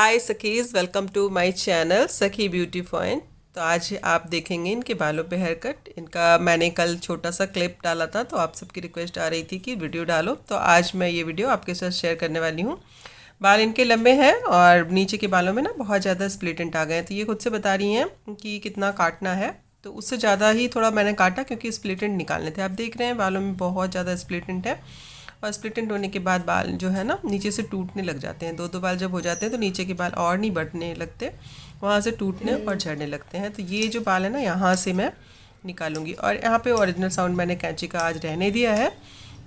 हाय सखीज, welcome to my channel Sakhi beauty point. तो आज आप देखेंगे इनके बालों पे हेयर कट। इनका मैंने कल छोटा सा क्लिप डाला था, तो आप सबकी रिक्वेस्ट आ रही थी कि वीडियो डालो, तो आज मैं ये वीडियो आपके साथ शेयर करने वाली हूँ। बाल इनके लंबे हैं और नीचे के बालों में ना बहुत ज़्यादा स्प्लिट एंड आ गए हैं। तो ये खुद से बता रही हैं कि कितना काटना है, तो उससे ज़्यादा ही थोड़ा मैंने काटा क्योंकि स्प्लिट एंड निकालने थे। आप देख रहे हैं बालों में बहुत ज़्यादा स्प्लिट एंड है, और स्प्लिट एंड होने के बाद बाल जो है ना नीचे से टूटने लग जाते हैं। दो बाल जब हो जाते हैं तो नीचे के बाल और नहीं बढ़ने लगते, वहाँ से टूटने और झड़ने लगते हैं। तो ये जो बाल है ना, यहाँ से मैं निकालूंगी। और यहाँ पे ओरिजिनल साउंड मैंने कैंची का आज रहने दिया है,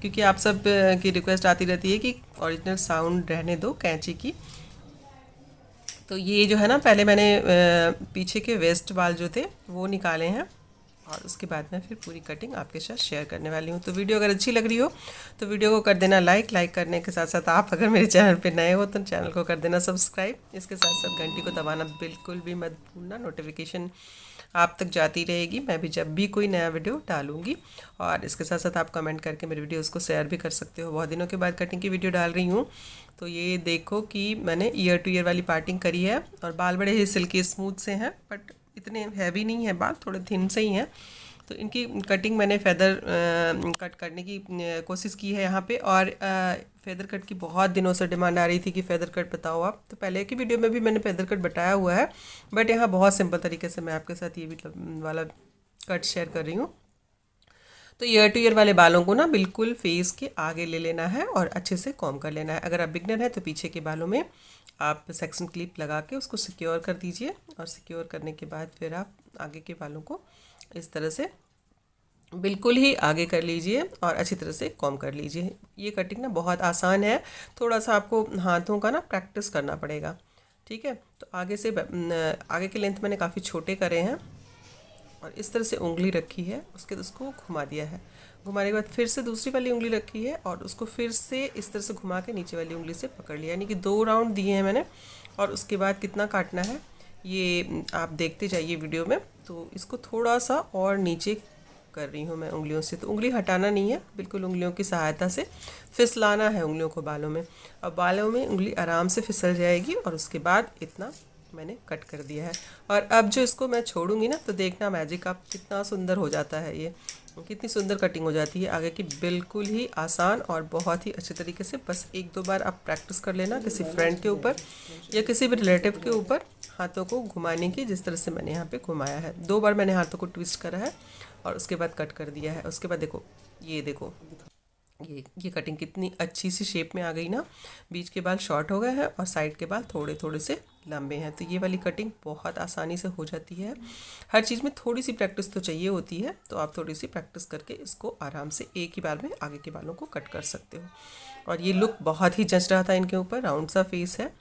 क्योंकि आप सब की रिक्वेस्ट आती रहती है कि ओरिजिनल साउंड रहने दो कैंची की। तो ये जो है ना, पहले मैंने पीछे के वेस्ट बाल जो थे वो निकाले हैं, और उसके बाद मैं फिर पूरी कटिंग आपके साथ शेयर करने वाली हूँ। तो वीडियो अगर अच्छी लग रही हो तो वीडियो को कर देना लाइक करने के साथ साथ आप अगर मेरे चैनल पे नए हो तो चैनल को कर देना सब्सक्राइब। इसके साथ साथ घंटी को दबाना बिल्कुल भी मत भूलना, नोटिफिकेशन आप तक जाती रहेगी मैं भी जब भी कोई नया वीडियो डालूंगी। और इसके साथ साथ आप कमेंट करके मेरे वीडियोज़ को शेयर भी कर सकते हो। बहुत दिनों के बाद कटिंग की वीडियो डाल रही हूँ। तो ये देखो कि मैंने ईयर टू ईयर वाली पार्टिंग करी है, और बाल बड़े ही सिल्की स्मूथ से हैं, बट इतने हैवी नहीं है बाल, थोड़े थिन से ही हैं। तो इनकी कटिंग मैंने फेदर कट करने की कोशिश की है यहाँ पे। और फेदर कट की बहुत दिनों से डिमांड आ रही थी कि फेदर कट बताओ आप। तो पहले की वीडियो में भी मैंने फेदर कट बताया हुआ है, बट यहाँ बहुत सिंपल तरीके से मैं आपके साथ ये भी वाला कट शेयर कर रही हूँ। तो ईयर टू ईयर वाले बालों को ना बिल्कुल फेस के आगे ले लेना है और अच्छे से कॉम्ब कर लेना है। अगर आप बिगनर हैं तो पीछे के बालों में आप सेक्शन क्लिप लगा के उसको सिक्योर कर दीजिए, और सिक्योर करने के बाद फिर आप आगे के बालों को इस तरह से बिल्कुल ही आगे कर लीजिए और अच्छी तरह से कॉम्ब कर लीजिए। ये कटिंग ना बहुत आसान है, थोड़ा सा आपको हाथों का ना प्रैक्टिस करना पड़ेगा। ठीक है, तो आगे से आगे के लेंथ मैंने काफ़ी छोटे करे हैं, और इस तरह से उंगली रखी है, उसके उसको घुमा दिया है। घुमाने के बाद फिर से दूसरी वाली उंगली रखी है, और उसको फिर से इस तरह से घुमा के नीचे वाली उंगली से पकड़ लिया, यानी कि 2 राउंड दिए हैं मैंने। और उसके बाद कितना काटना है ये आप देखते जाइए वीडियो में। तो इसको थोड़ा सा और नीचे कर रही हूँ मैं उंगलियों से, तो उंगली हटाना नहीं है, बिल्कुल उंगलियों की सहायता से फिसलाना है उंगलियों को बालों में। अब बालों में उंगली आराम से फिसल जाएगी, और उसके बाद इतना मैंने कट कर दिया है। और अब जो इसको मैं छोड़ूंगी ना, तो देखना मैजिक आप कितना सुंदर हो जाता है, ये कितनी सुंदर कटिंग हो जाती है आगे की। बिल्कुल ही आसान और बहुत ही अच्छे तरीके से। बस 1-2 बार आप प्रैक्टिस कर लेना किसी फ्रेंड के ऊपर या किसी भी रिलेटिव के ऊपर हाथों को घुमाने की, जिस तरह से मैंने यहाँ पे घुमाया है। 2 बार मैंने हाथों को ट्विस्ट करा है और उसके बाद कट कर दिया है। उसके बाद देखो, ये देखो ये कटिंग कितनी अच्छी सी शेप में आ गई ना। बीच के बाल शॉर्ट हो गए हैं और साइड के बाल थोड़े थोड़े से लंबे हैं। तो ये वाली कटिंग बहुत आसानी से हो जाती है। हर चीज़ में थोड़ी सी प्रैक्टिस तो चाहिए होती है, तो आप थोड़ी सी प्रैक्टिस करके इसको आराम से एक ही बार में आगे के बालों को कट कर सकते हो। और ये लुक बहुत ही जच रहा था इनके ऊपर, राउंड सा फेस है,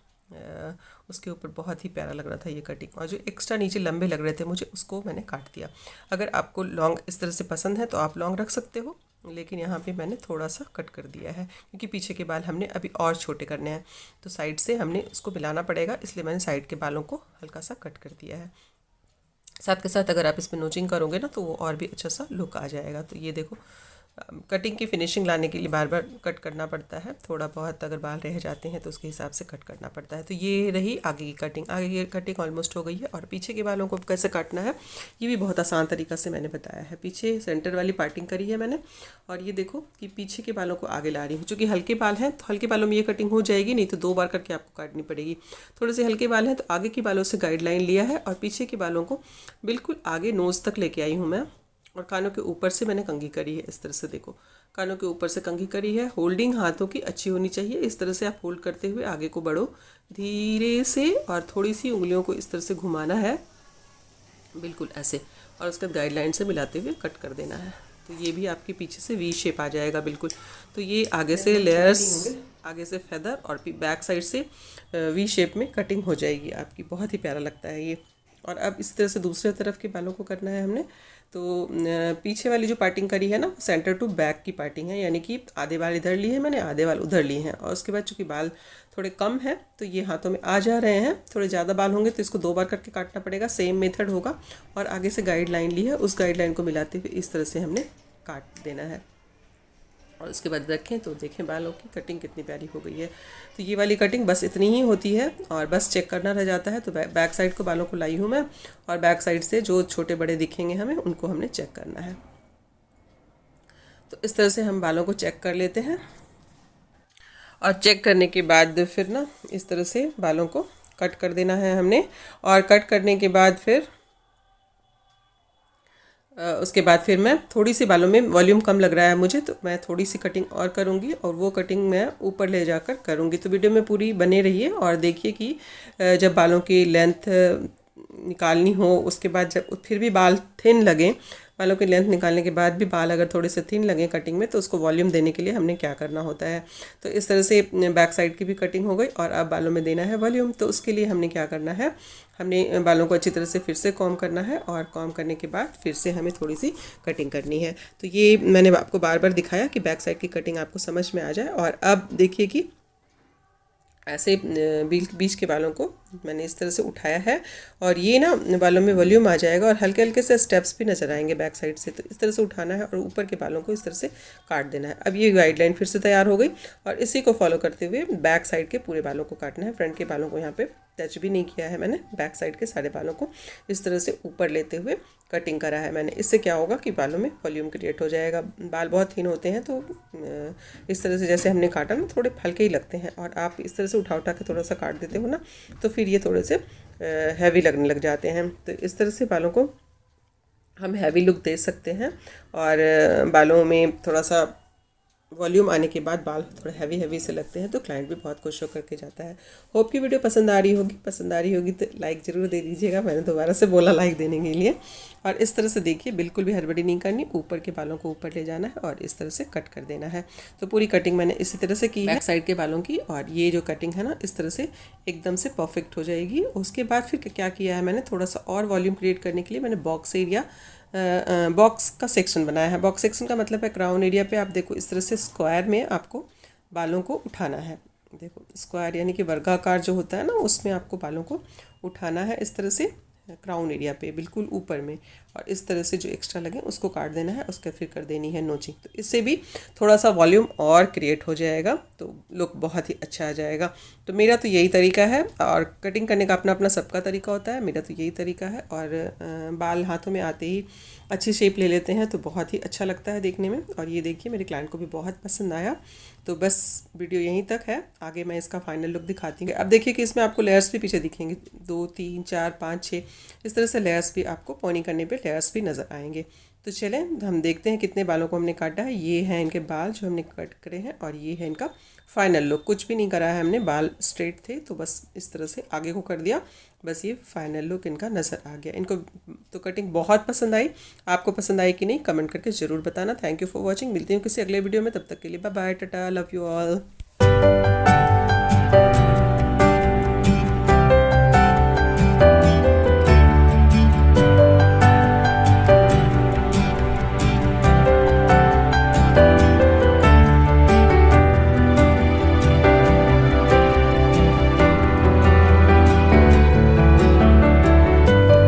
उसके ऊपर बहुत ही प्यारा लग रहा था ये कटिंग। और जो एक्स्ट्रा नीचे लंबे लग रहे थे मुझे, उसको मैंने काट दिया। अगर आपको लॉन्ग इस तरह से पसंद है तो आप लॉन्ग रख सकते हो, लेकिन यहाँ पे मैंने थोड़ा सा कट कर दिया है, क्योंकि पीछे के बाल हमने अभी और छोटे करने हैं, तो साइड से हमने उसको मिलाना पड़ेगा, इसलिए मैंने साइड के बालों को हल्का सा कट कर दिया है। साथ के साथ अगर आप इसमें नोचिंग करोगे ना, तो वो और भी अच्छा सा लुक आ जाएगा। तो ये देखो, कटिंग की फिनिशिंग लाने के लिए बार बार कट करना पड़ता है, थोड़ा बहुत अगर बाल रह जाते हैं तो उसके हिसाब से कट करना पड़ता है। तो ये रही आगे की कटिंग। आगे की कटिंग ऑलमोस्ट हो गई है, और पीछे के बालों को कैसे काटना है ये भी बहुत आसान तरीका से मैंने बताया है। पीछे सेंटर वाली पार्टिंग करी है मैंने, और ये देखो कि पीछे के बालों को आगे ला रही हूँ। चूँकि हल्के बाल हैं तो हल्के बालों में ये कटिंग हो जाएगी, नहीं तो 2 बार करके आपको काटनी पड़ेगी। थोड़े से हल्के बाल हैं तो आगे के बालों से गाइडलाइन लिया है, और पीछे के बालों को बिल्कुल आगे नोज़ तक लेके आई हूँ मैं। और कानों के ऊपर से मैंने कंघी करी है, इस तरह से देखो, कानों के ऊपर से कंघी करी है। होल्डिंग हाथों की अच्छी होनी चाहिए, इस तरह से आप होल्ड करते हुए आगे को बढ़ो धीरे से, और थोड़ी सी उंगलियों को इस तरह से घुमाना है, बिल्कुल ऐसे, और उसके बाद गाइडलाइन से मिलाते हुए कट कर देना है। तो ये भी आपके पीछे से वी शेप आ जाएगा बिल्कुल। तो ये आगे से लेयर्स, आगे से फेदर, और बैक साइड से वी शेप में कटिंग हो जाएगी आपकी। बहुत ही प्यारा लगता है ये। और अब इस तरह से दूसरे तरफ के बालों को करना है हमने। तो पीछे वाली जो पार्टिंग करी है ना, सेंटर टू बैक की पार्टिंग है, यानी कि आधे बाल इधर लिए हैं मैंने, आधे बाल उधर लिए हैं। और उसके बाद चूँकि बाल थोड़े कम हैं तो ये हाथों में आ जा रहे हैं। थोड़े ज़्यादा बाल होंगे तो इसको 2 बार करके काटना पड़ेगा, सेम मेथड होगा। और आगे से गाइडलाइन ली है, उस गाइडलाइन को मिलाते हुए इस तरह से हमने काट देना है। और उसके बाद रखें तो देखें बालों की कटिंग कितनी प्यारी हो गई है। तो ये वाली कटिंग बस इतनी ही होती है और बस चेक करना रह जाता है। तो बैक साइड को बालों को लाई हूँ मैं, और बैक साइड से जो छोटे बड़े दिखेंगे हमें उनको हमने चेक करना है। तो इस तरह से हम बालों को चेक कर लेते हैं, और चेक करने के बाद फिर ना इस तरह से बालों को कट कर देना है हमने। और कट करने के बाद फिर उसके बाद फिर मैं थोड़ी सी बालों में वॉल्यूम कम लग रहा है मुझे, तो मैं थोड़ी सी कटिंग और करूँगी, और वो कटिंग मैं ऊपर ले जाकर करूँगी। तो वीडियो में पूरी बने रहिए और देखिए कि जब बालों की लेंथ निकालनी हो, उसके बाद जब फिर भी बाल थिन लगे, बालों की लेंथ निकालने के बाद भी बाल अगर थोड़े से थिन लगे कटिंग में, तो उसको वॉल्यूम देने के लिए हमने क्या करना होता है। तो इस तरह से बैक साइड की भी कटिंग हो गई, और अब बालों में देना है वॉल्यूम। तो उसके लिए हमने क्या करना है, हमने बालों को अच्छी तरह से फिर से कॉम करना है, और कॉम करने के बाद फिर से हमें थोड़ी सी कटिंग करनी है। तो ये मैंने आपको बार बार दिखाया कि बैक साइड की कटिंग आपको समझ में आ जाए। और अब देखिए कि ऐसे बीच के बालों को मैंने इस तरह से उठाया है, और ये ना बालों में वॉल्यूम आ जाएगा, और हल्के हल्के से स्टेप्स भी नज़र आएंगे बैक साइड से। तो इस तरह से उठाना है और ऊपर के बालों को इस तरह से काट देना है। अब ये गाइडलाइन फिर से तैयार हो गई, और इसी को फॉलो करते हुए बैक साइड के पूरे बालों को काटना है। फ्रंट के बालों को यहाँ पे टच भी नहीं किया है मैंने, बैक साइड के सारे बालों को इस तरह से ऊपर लेते हुए कटिंग करा है मैंने। इससे क्या होगा कि बालों में वॉल्यूम क्रिएट हो जाएगा। बाल बहुत थिन होते हैं, तो इस तरह से जैसे हमने काटा ना, थोड़े हल्के ही लगते हैं, और आप इस तरह से उठा उठा के थोड़ा सा काट देते हो ना, तो फिर ये थोड़े से हैवी लगने लग जाते हैं। तो इस तरह से बालों को हम हैवी लुक दे सकते हैं, और बालों में थोड़ा सा वॉल्यूम आने के बाद बाल थोड़े हैवी हैवी से लगते हैं, तो क्लाइंट भी बहुत खुश होकर के जाता है। होप की वीडियो पसंद आ रही होगी तो लाइक ज़रूर दे दीजिएगा। मैंने दोबारा से बोला लाइक देने के लिए। और इस तरह से देखिए, बिल्कुल भी हड़बड़ी नहीं करनी, ऊपर के बालों को ऊपर ले जाना है और इस तरह से कट कर देना है। तो पूरी कटिंग मैंने इसी तरह से की है बैक साइड के बालों की, और ये जो कटिंग है ना, इस तरह से एकदम से परफेक्ट हो जाएगी। उसके बाद फिर क्या किया है मैंने, थोड़ा सा और वॉल्यूम क्रिएट करने के लिए मैंने बॉक्स एरिया बॉक्स का सेक्शन बनाया है। बॉक्स सेक्शन का मतलब है क्राउन एरिया पे आप देखो इस तरह से स्क्वायर में आपको बालों को उठाना है। देखो स्क्वायर यानी कि वर्गाकार जो होता है ना, उसमें आपको बालों को उठाना है इस तरह से क्राउन एरिया पे बिल्कुल ऊपर में, और इस तरह से जो एक्स्ट्रा लगे उसको काट देना है। उसके फिर कर देनी है नोचिंग। तो इससे भी थोड़ा सा वॉल्यूम और क्रिएट हो जाएगा, तो लुक बहुत ही अच्छा आ जाएगा। तो मेरा तो यही तरीका है, और कटिंग करने का अपना अपना सबका तरीका होता है। मेरा तो यही तरीका है, और बाल हाथों में आते ही अच्छी शेप ले लेते हैं, तो बहुत ही अच्छा लगता है देखने में। और ये देखिए मेरे क्लाइंट को भी बहुत पसंद आया। तो बस वीडियो यहीं तक है, आगे मैं इसका फाइनल लुक दिखाती हूँ। अब देखिए कि इसमें आपको लेयर्स भी पीछे दिखेंगे, 2 3 4 5 6 इस तरह से लेयर्स भी आपको पोनी करने पे लेयर्स भी नज़र आएंगे। तो चलें हम देखते हैं कितने बालों को हमने काटा है। ये है इनके बाल जो हमने कट करे हैं, और ये है इनका फाइनल लुक। कुछ भी नहीं करा है हमने, बाल स्ट्रेट थे तो बस इस तरह से आगे को कर दिया, बस ये फाइनल लुक इनका नज़र आ गया। इनको तो कटिंग बहुत पसंद आई। आपको पसंद आई कि नहीं कमेंट करके ज़रूर बताना। Thank you for watching. मिलती हूँ किसी अगले वीडियो में, तब तक के लिए बाय बाय, टाटा, लव यू ऑल।